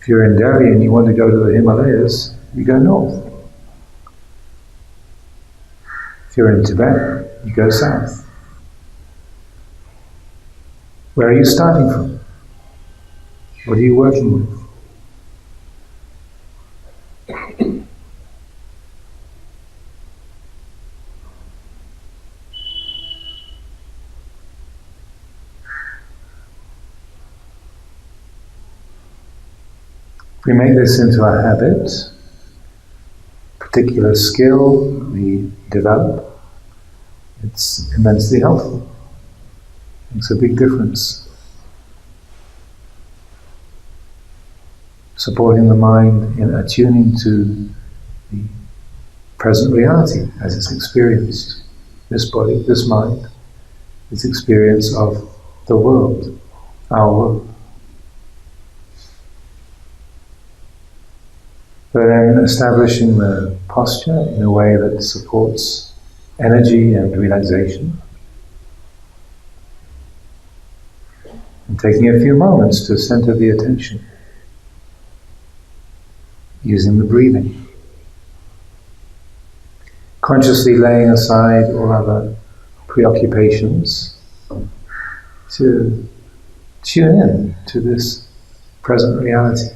If you're in Delhi and you want to go to the Himalayas, you go north. If you're in Tibet, you go south. Where are you starting from? What are you working with? We make this into a habit, particular skill we develop. It's immensely helpful. Makes a big difference. Supporting the mind in attuning to the present reality as it's experienced. This body, this mind, its experience of the world, our world. But then establishing the posture in a way that supports energy and relaxation. And taking a few moments to center the attention. Using the breathing. Consciously laying aside all other preoccupations to tune in to this present reality.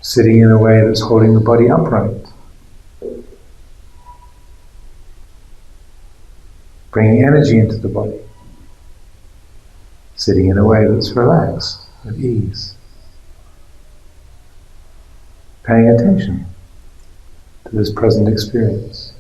Sitting in a way that's holding the body upright. Bringing energy into the body. Sitting in a way that's relaxed, at ease. Paying attention to this present experience.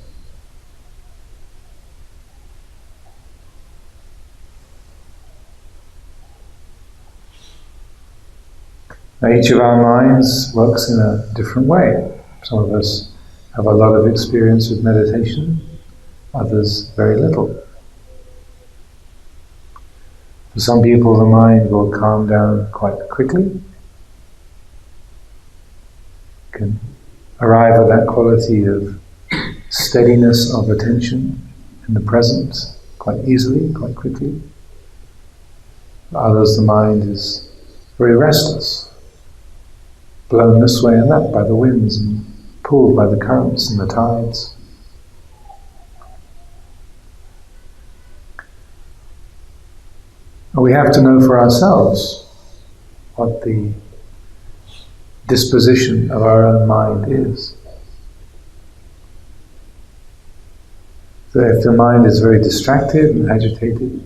Now each of our minds works in a different way. Some of us have a lot of experience with meditation, others very little. For some people the mind will calm down quite quickly, can arrive at that quality of steadiness of attention in the present quite easily, quite quickly. For others the mind is very restless, blown this way and that by the winds and pulled by the currents and the tides. And we have to know for ourselves what the disposition of our own mind is. So if the mind is very distracted and agitated,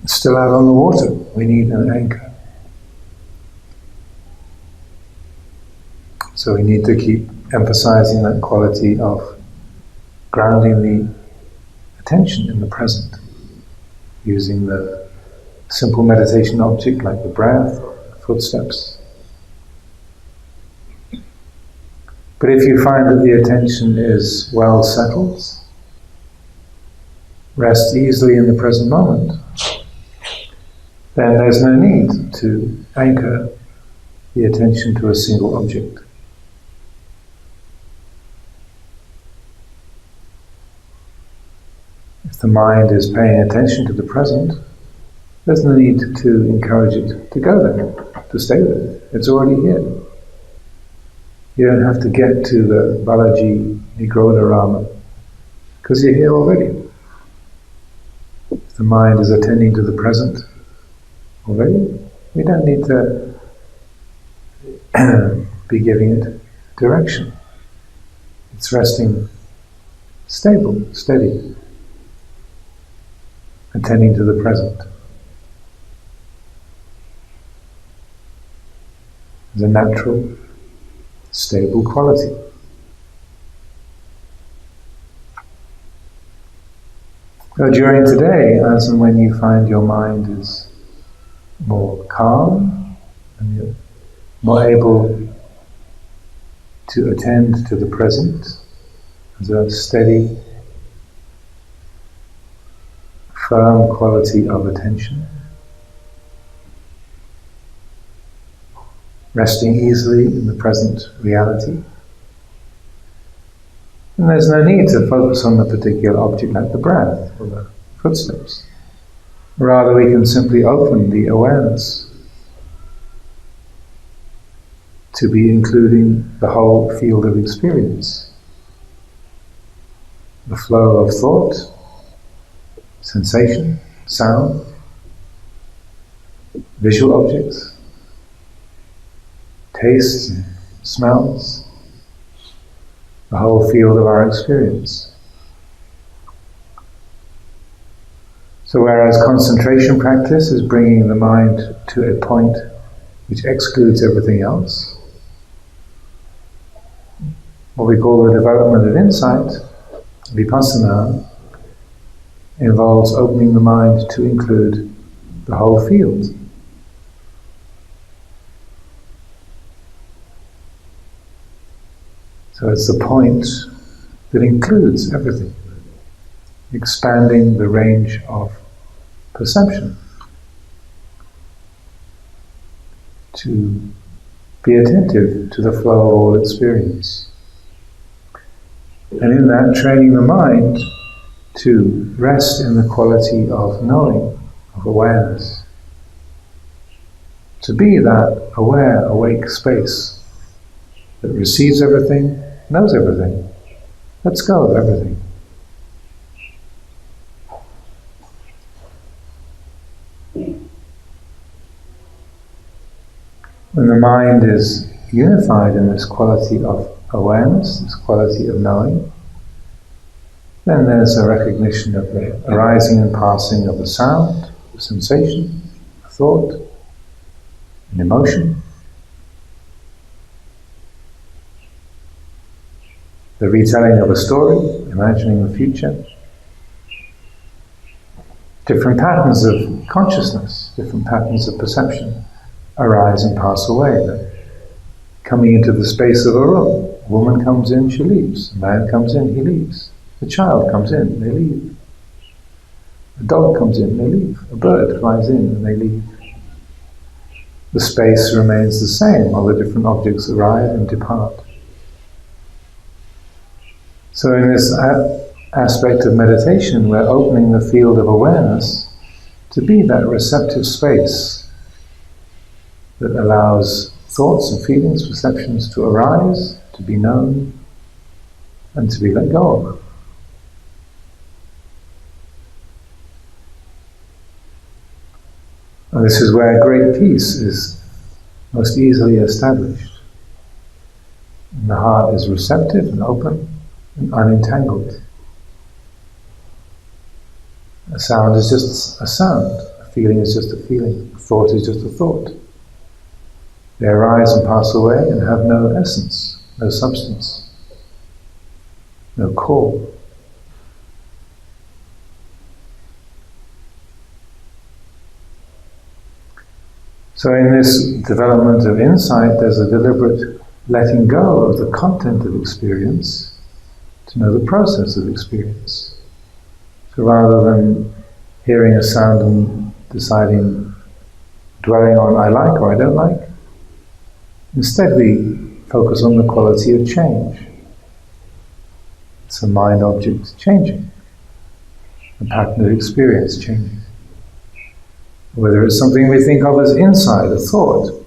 it's still out on the water. We need an anchor. So we need to keep emphasizing that quality of grounding the attention in the present, using the simple meditation object like the breath, footsteps. But if you find that the attention is well settled, rests easily in the present moment, then there's no need to anchor the attention to a single object. If the mind is paying attention to the present, there's no need to encourage it to go there, to stay there. It's already here. You don't have to get to the Balaji Nirodha Rama, because you're here already. If the mind is attending to the present already, we don't need to be giving it direction. It's resting stable, steady, attending to the present. The natural, stable quality. So during today, as and when you find your mind is more calm and you're more able to attend to the present as a steady, firm quality of attention, resting easily in the present reality. And there's no need to focus on the particular object like the breath or the footsteps. Rather, we can simply open the awareness to be including the whole field of experience. The flow of thought, sensation, sound, visual objects, tastes and smells, the whole field of our experience. So whereas concentration practice is bringing the mind to a point which excludes everything else, what we call the development of insight, vipassana, involves opening the mind to include the whole field. So it's the point that includes everything, expanding the range of perception, to be attentive to the flow of all experience. And in that, training the mind to rest in the quality of knowing, of awareness. To be that aware, awake space that receives everything, knows everything, lets go of everything. When the mind is unified in this quality of awareness, this quality of knowing, then there's a recognition of the arising and passing of a sound, a sensation, a thought, an emotion, the retelling of a story, imagining the future, different patterns of consciousness, different patterns of perception arise and pass away. Coming into the space of a room, a woman comes in, she leaves. A man comes in, he leaves. A child comes in, they leave. A dog comes in, they leave. A bird flies in, and they leave. The space remains the same while the different objects arrive and depart. So in this aspect of meditation, we're opening the field of awareness to be that receptive space that allows thoughts and feelings, perceptions to arise, to be known, and to be let go of. And this is where great peace is most easily established. And the heart is receptive and open and unentangled. A sound is just a sound, a feeling is just a feeling, a thought is just a thought. They arise and pass away and have no essence, no substance, no core. So in this development of insight, there's a deliberate letting go of the content of experience to know the process of experience. So rather than hearing a sound and deciding, dwelling on I like or I don't like, instead we focus on the quality of change. It's a mind object changing, a pattern of experience changing. Whether it's something we think of as insight, a thought,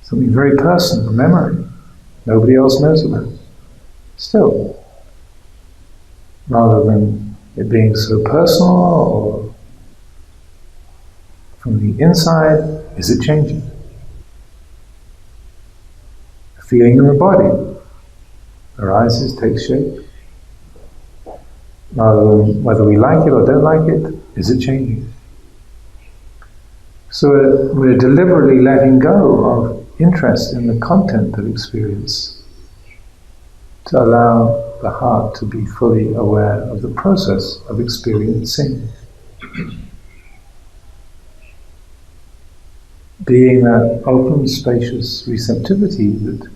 something very personal, a memory, nobody else knows about. Still, rather than it being so personal or from the inside, is it changing? A feeling in the body arises, takes shape. Rather than whether we like it or don't like it, is it changing? So we're deliberately letting go of interest in the content of experience to allow the heart to be fully aware of the process of experiencing. Being that open, spacious receptivity that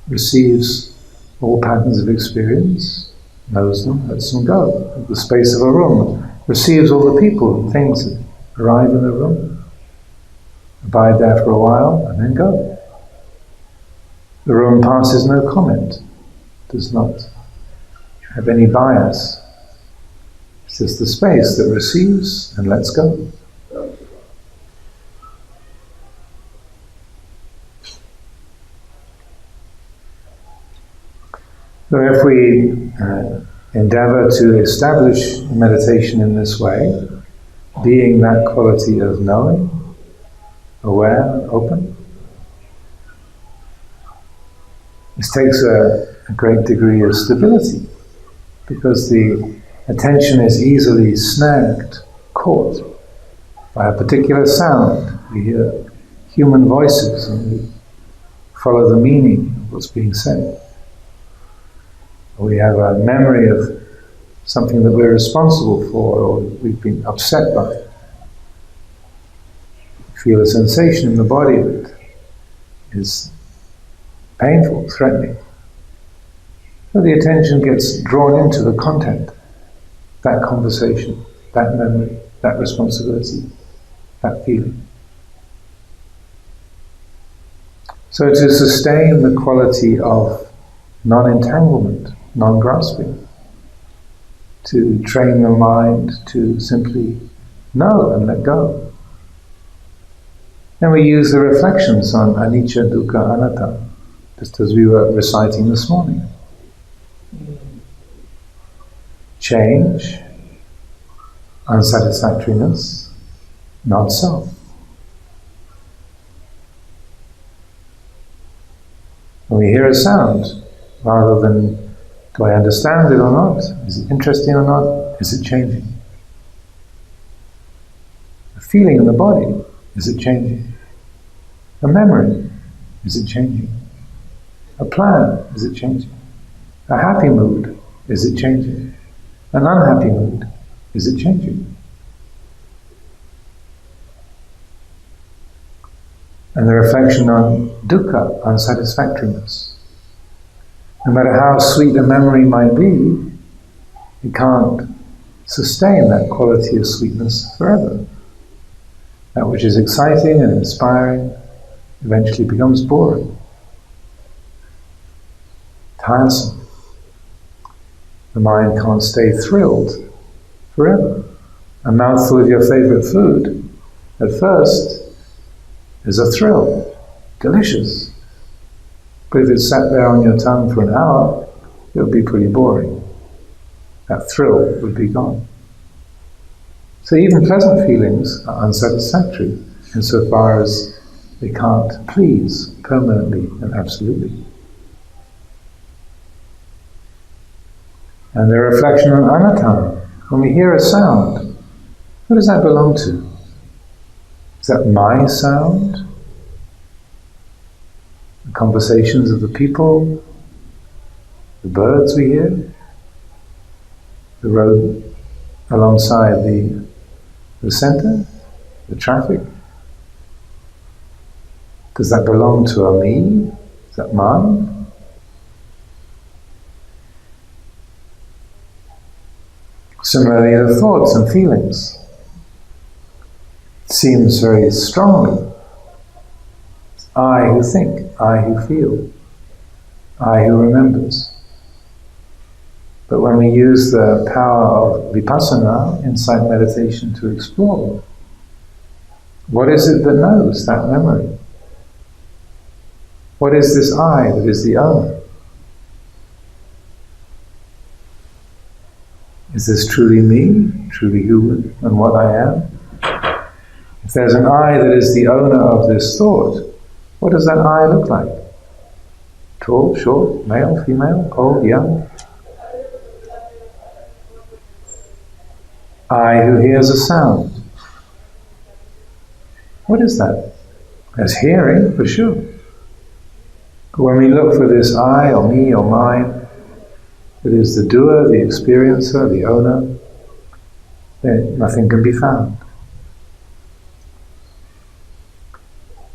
receives all patterns of experience, knows them, lets them go. The space of a room receives all the people and things that arrive in the room, abide there for a while, and then go. The room passes no comment, does not have any bias. It's just the space that receives and lets go. if we endeavor to establish meditation in this way, being that quality of knowing, aware, open, this takes a great degree of stability, because the attention is easily snagged, caught by a particular sound. We hear human voices and we follow the meaning of what's being said. We have a memory of something that we're responsible for or we've been upset by. We feel a sensation in the body that is painful, threatening. So the attention gets drawn into the content, that conversation, that memory, that responsibility, that feeling. So to sustain the quality of non-entanglement, non-grasping, to train the mind to simply know and let go. Then we use the reflections on anicca, dukkha, anatta, just as we were reciting this morning. Change, unsatisfactoriness, not self. When we hear a sound, rather than do I understand it or not? Is it interesting or not? Is it changing? A feeling in the body, is it changing? A memory, is it changing? A plan, is it changing? A happy mood, is it changing? An unhappy mood, is it changing? And the reflection on dukkha, unsatisfactoriness. No matter how sweet a memory might be, it can't sustain that quality of sweetness forever. That which is exciting and inspiring eventually becomes boring, tiresome. The mind can't stay thrilled forever. A mouthful of your favorite food, at first, is a thrill, delicious. But if it's sat there on your tongue for an hour, it would be pretty boring. That thrill would be gone. So even pleasant feelings are unsatisfactory insofar as they can't please permanently and absolutely. And the reflection on anatta, when we hear a sound, who does that belong to? Is that my sound? The conversations of the people, the birds we hear, the road alongside the center, the traffic. Does that belong to a me? Is that mine? Similarly, the thoughts and feelings. It seems very strongly. It's I who think, I who feel, I who remembers. But when we use the power of vipassana, insight meditation, to explore, what is it that knows that memory? What is this I that is the owner? Is this truly me, truly who and what I am? If there's an I that is the owner of this thought, what does that I look like? Tall, short, male, female, old, young? I who hears a sound. What is that? There's hearing, for sure. But when we look for this I, or me, or mine, that is the doer, the experiencer, the owner, then nothing can be found.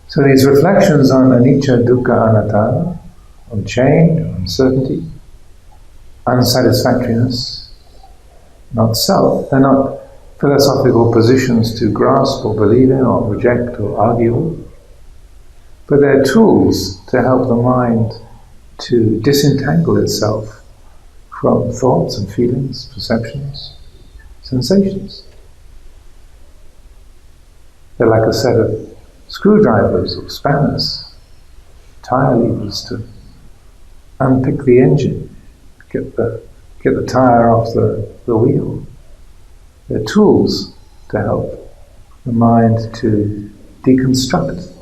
So these reflections on anicca, dukkha, anatta, on change, on uncertainty, unsatisfactoriness, not self, they're not philosophical positions to grasp or believe in or reject or argue with, but they're tools to help the mind to disentangle itself from thoughts and feelings, perceptions, sensations. They're like a set of screwdrivers or spanners, tire levers to unpick the engine, get the tire off the wheel. They're tools to help the mind to deconstruct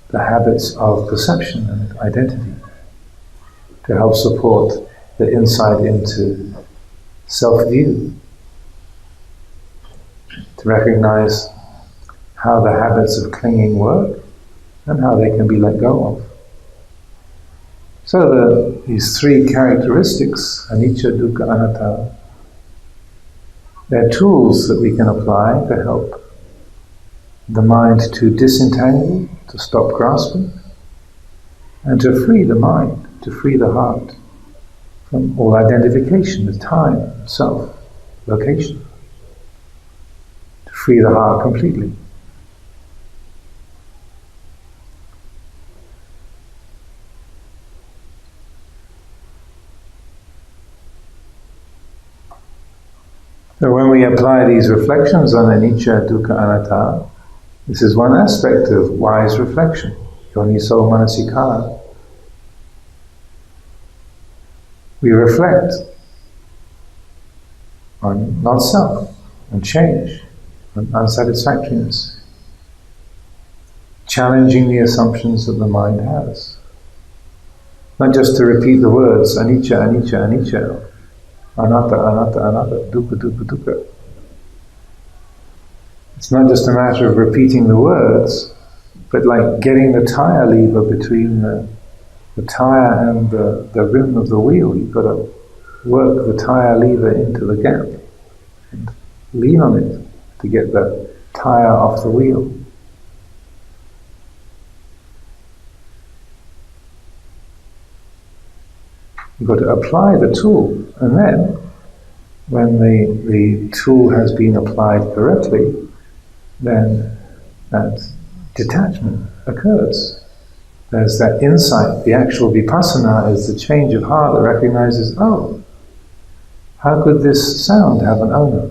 the habits of perception and identity, to help support the insight into self-view, to recognize how the habits of clinging work and how they can be let go of. So these three characteristics, anicca, dukkha, anatta, they're tools that we can apply to help the mind to disentangle, to stop grasping, and to free the mind, to free the heart from all identification with time, self, location, to free the heart completely. So when we apply these reflections on anicca, dukkha, anatta, this is one aspect of wise reflection, yoniso manasikara. We reflect on not-self, on change, on unsatisfactoriness, challenging the assumptions that the mind has. Not just to repeat the words anicca, anicca, anicca, anatta, anatta, anatta, dukkha, dukkha, dukkha. It's not just a matter of repeating the words, but like getting the tire lever between the tire and the rim of the wheel. You've got to work the tire lever into the gap and lean on it to get the tire off the wheel. You've got to apply the tool, and then when the tool has been applied correctly, then that detachment occurs. There's that insight. The actual vipassana is the change of heart that recognizes, oh, how could this sound have an owner?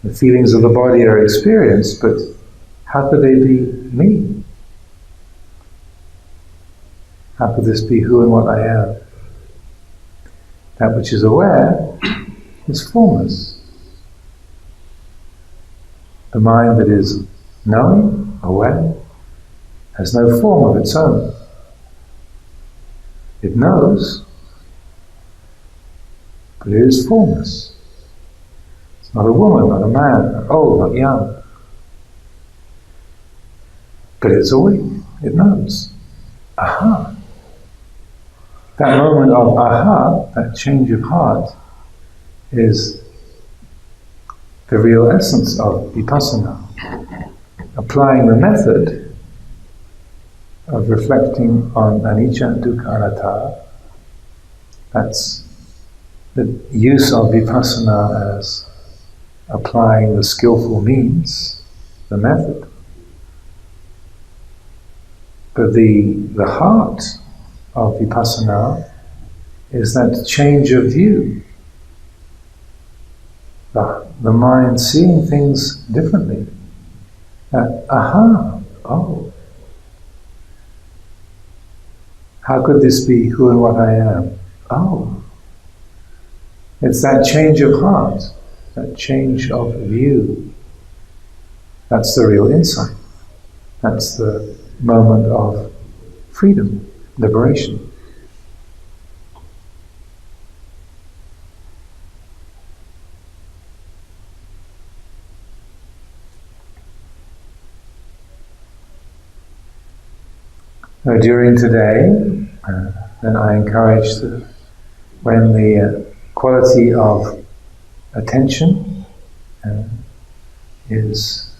The feelings of the body are experienced, but how could they be me? How could this be who and what I am? That which is aware is formless. The mind that is knowing, aware, has no form of its own. It knows, but it is formless. It's not a woman, not a man, not old, not young. But it's awake, it knows. Aha! That moment of aha, that change of heart, is the real essence of vipassana. Applying the method of reflecting on anicca, dukkha, anatta, that's the use of vipassana as applying the skillful means, the method. But the heart of vipassana is that change of view. The mind seeing things differently. That, aha, oh. How could this be who and what I am? Oh. It's that change of heart, that change of view. That's the real insight. That's the moment of freedom, liberation. During today, then I encourage that when the quality of attention is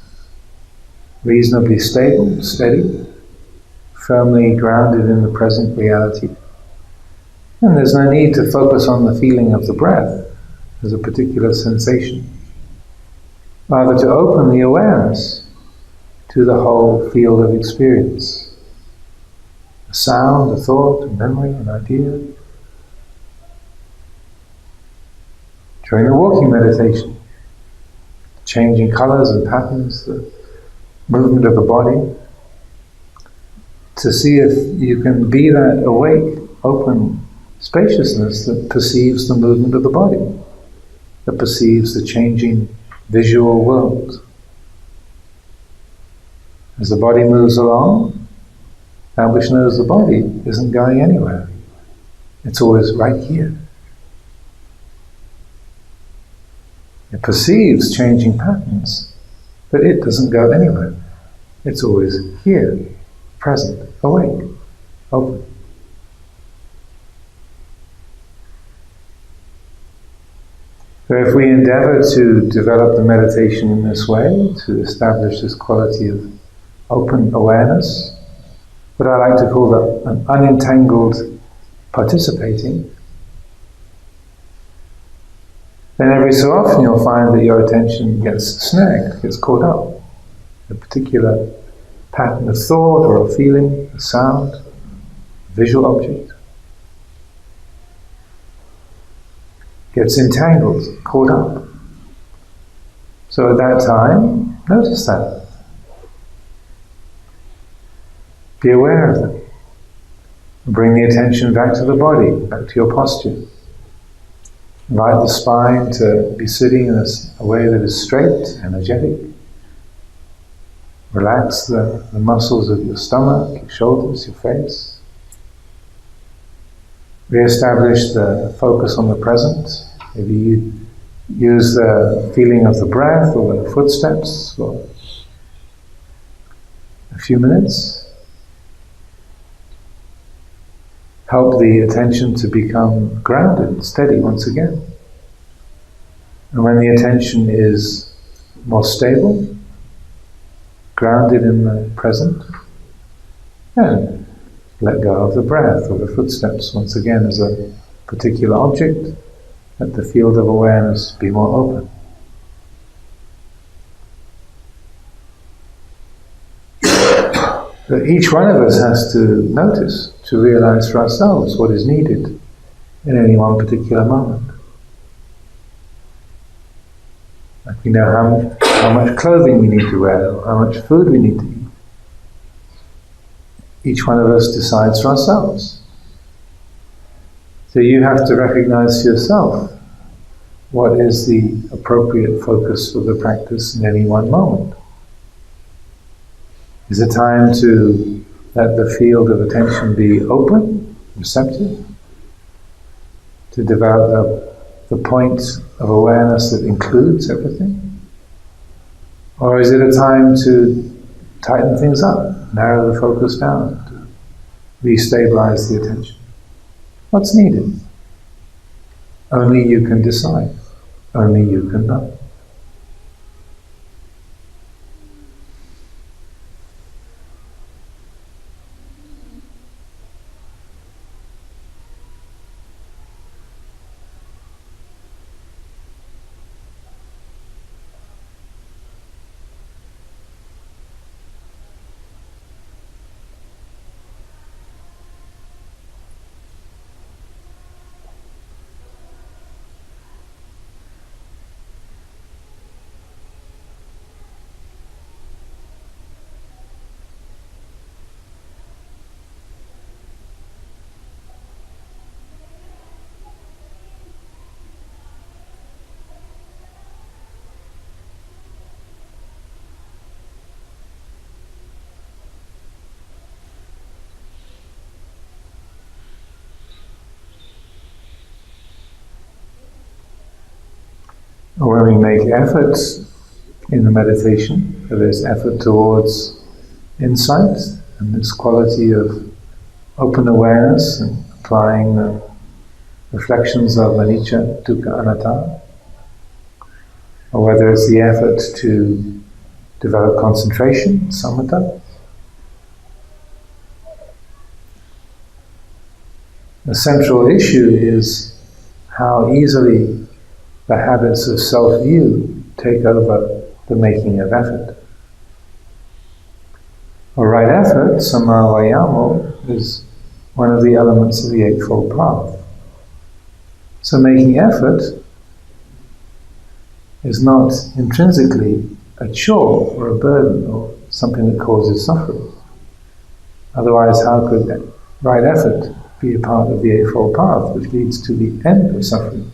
reasonably stable, steady, firmly grounded in the present reality, and there's no need to focus on the feeling of the breath as a particular sensation. Rather, to open the awareness to the whole field of experience. A sound, a thought, a memory, an idea. During the walking meditation, changing colors and patterns, the movement of the body, to see if you can be that awake, open spaciousness that perceives the movement of the body, that perceives the changing visual world. As the body moves along, that which knows the body isn't going anywhere. It's always right here. It perceives changing patterns, but it doesn't go anywhere. It's always here, present, awake, open. So if we endeavor to develop the meditation in this way, to establish this quality of open awareness, what I like to call an unentangled participating, then every so often you'll find that your attention gets snagged, gets caught up in a particular pattern of thought or a feeling, a sound, a visual object. Gets entangled, caught up. So at that time, notice that. Be aware of it. Bring the attention back to the body, back to your posture. Invite the spine to be sitting in a way that is straight, energetic. Relax the muscles of your stomach, your shoulders, your face. Re-establish the focus on the present. Maybe you use the feeling of the breath or the footsteps for a few minutes. Help the attention to become grounded, steady once again. And when the attention is more stable, grounded in the present, then let go of the breath or the footsteps once again as a particular object. Let the field of awareness be more open. But each one of us has to notice, to realize for ourselves what is needed in any one particular moment. Like we know how much clothing we need to wear, or how much food we need to eat. Each one of us decides for ourselves. So you have to recognize for yourself what is the appropriate focus for the practice in any one moment. Is it time to let the field of attention be open, receptive, to develop the point of awareness that includes everything? Or is it a time to tighten things up, narrow the focus down, to re-stabilize the attention? What's needed? Only you can decide. Only you can know. Or when we make efforts in the meditation, there is effort towards insight and this quality of open awareness and applying the reflections of anicca, dukkha, anatta, or whether it's the effort to develop concentration, samatha. The central issue is how easily the habits of self-view take over the making of effort. A right effort, samma vayamo, is one of the elements of the Eightfold Path. So making effort is not intrinsically a chore or a burden or something that causes suffering. Otherwise, how could right effort be a part of the Eightfold Path, which leads to the end of suffering?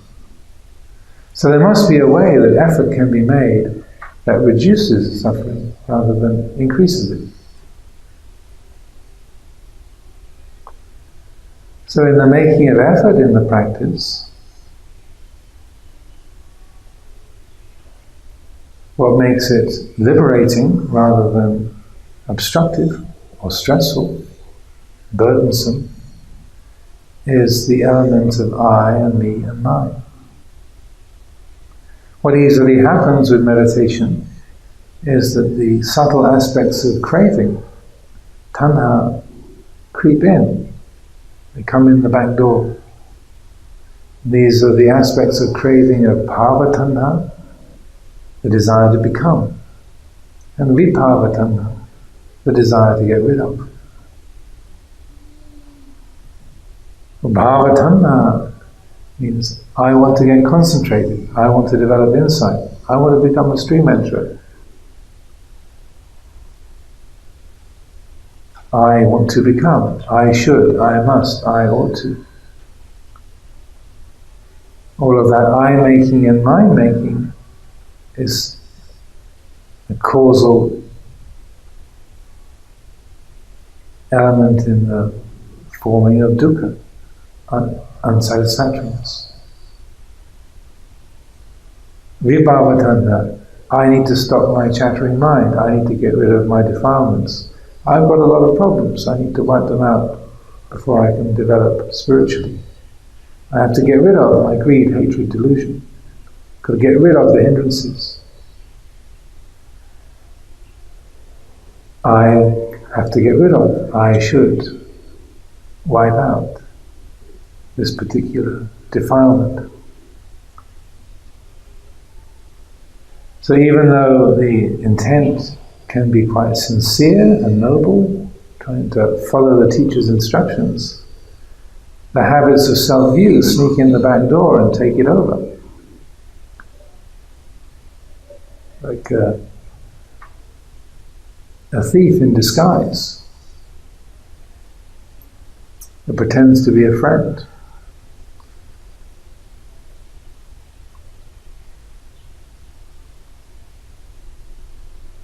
So there must be a way that effort can be made that reduces suffering rather than increases it. So in the making of effort in the practice, what makes it liberating rather than obstructive or stressful, burdensome, is the element of I and me and mine. What easily happens with meditation is that the subtle aspects of craving, tanha, creep in. They come in the back door. These are the aspects of craving of bhava tanha, the desire to become, and vibhava tanha, the desire to get rid of. Bhava tanha means I want to get concentrated, I want to develop insight, I want to become a stream enterer. I want to become, I should, I must, I ought to. All of that I-making and mind-making is a causal element in the forming of dukkha, unsatisfactoriness. Vibhava tanha, I need to stop my chattering mind, I need to get rid of my defilements. I've got a lot of problems, I need to wipe them out before I can develop spiritually. I have to get rid of my greed, hatred, delusion. Got to get rid of the hindrances. I have to get rid of, I should wipe out this particular defilement. So even though the intent can be quite sincere and noble, trying to follow the teacher's instructions, the habits of self-view sneak in the back door and take it over. Like a thief in disguise that pretends to be a friend.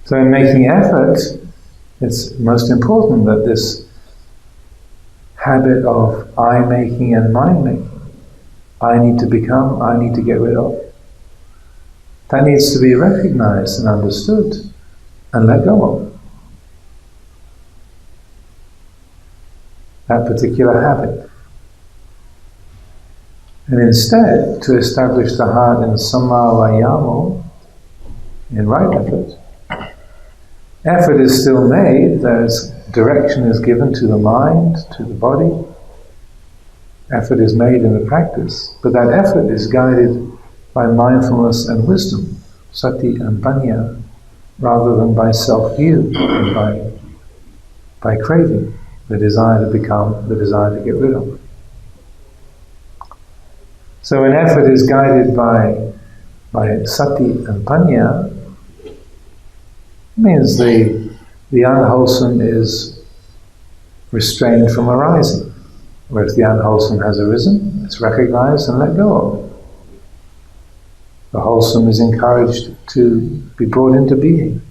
So in making effort, it's most important that this habit of I-making and mind-making, I need to become, I need to get rid of, that needs to be recognized and understood and let go of. That particular habit. And instead, to establish the heart in samma vayamo, in right effort, effort is still made, there's direction is given to the mind, to the body. Effort is made in the practice, but that effort is guided by mindfulness and wisdom, sati and panya, rather than by self-view and by craving, the desire to become, the desire to get rid of. So when effort is guided by sati and panya, it means the unwholesome is restrained from arising. Where if the unwholesome has arisen, it's recognized and let go of. The wholesome is encouraged to be brought into being.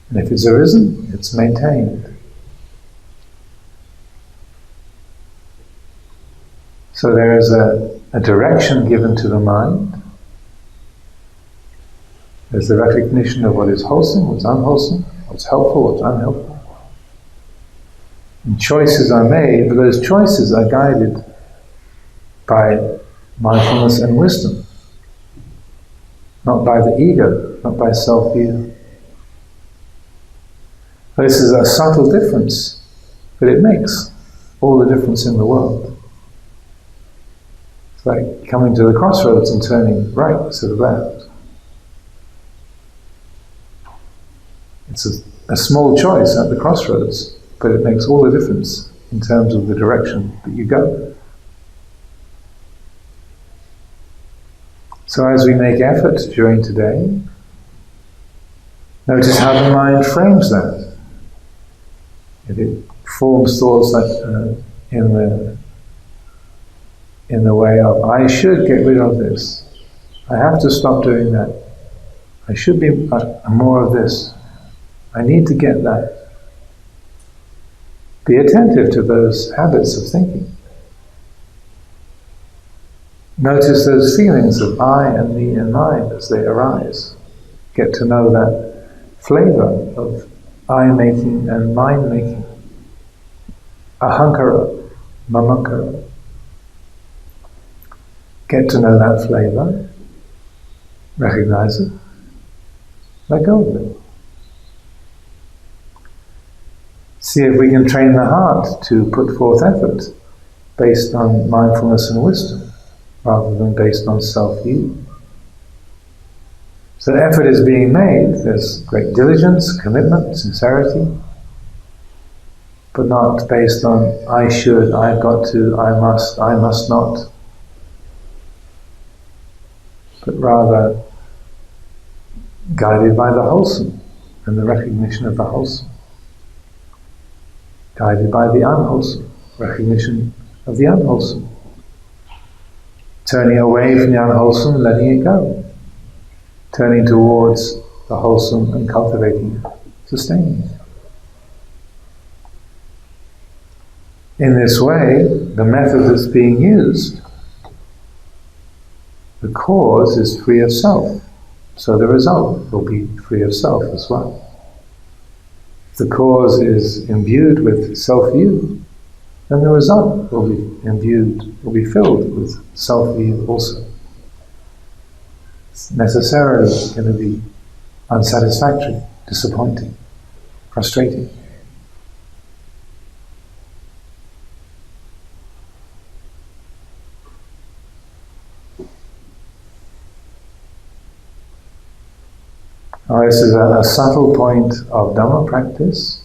And if it's arisen, it's maintained. So there is a direction given to the mind. There's the recognition of what is wholesome, what's unwholesome, what's helpful, what's unhelpful. And choices are made, but those choices are guided by mindfulness and wisdom, not by the ego, not by self-view. This is a subtle difference, but it makes all the difference in the world. It's like coming to the crossroads and turning right instead of left. It's a small choice at the crossroads, but it makes all the difference in terms of the direction that you go. So as we make effort during today, notice how the mind frames that. if it forms thoughts like in the way of, I should get rid of this, I have to stop doing that, I should be more of this, I need to get that. Be attentive to those habits of thinking. Notice those feelings of I and me and mine as they arise. Get to know that flavor of I-making and mine-making. Ahankara, mamankara. Get to know that flavor, recognize it, let go of it. See if we can train the heart to put forth effort based on mindfulness and wisdom, rather than based on self-view. So effort is being made, there's great diligence, commitment, sincerity, but not based on I should, I've got to, I must not, but rather guided by the wholesome and the recognition of the wholesome, guided by the unwholesome, recognition of the unwholesome, turning away from the unwholesome, letting it go, turning towards the wholesome and cultivating it, sustaining it. In this way, the method that's being used, the cause is free of self, so the result will be free of self as well. If the cause is imbued with self-view, then the result will be filled with self-view also. It's necessarily going to be unsatisfactory, disappointing, frustrating. Now, this is a subtle point of Dhamma practice,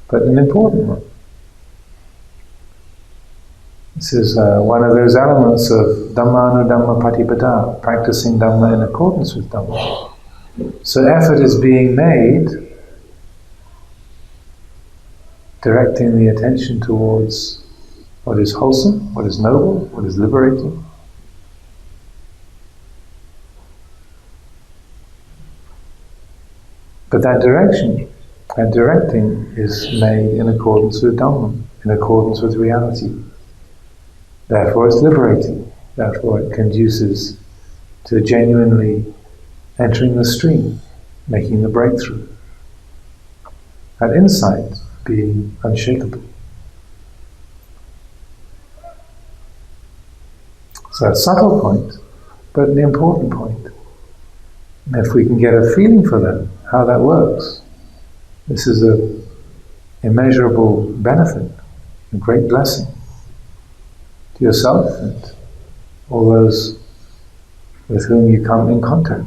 but an important one. This is one of those elements of Dhamma Patipada, practicing Dhamma in accordance with Dhamma. So effort is being made, directing the attention towards what is wholesome, what is noble, what is liberating. But that directing is made in accordance with Dhamma, in accordance with reality. Therefore it's liberating, therefore it conduces to genuinely entering the stream, making the breakthrough. That insight being unshakable. So a subtle point, but an important point. And if we can get a feeling for that, how that works, this is an immeasurable benefit, a great blessing to yourself and all those with whom you come in contact.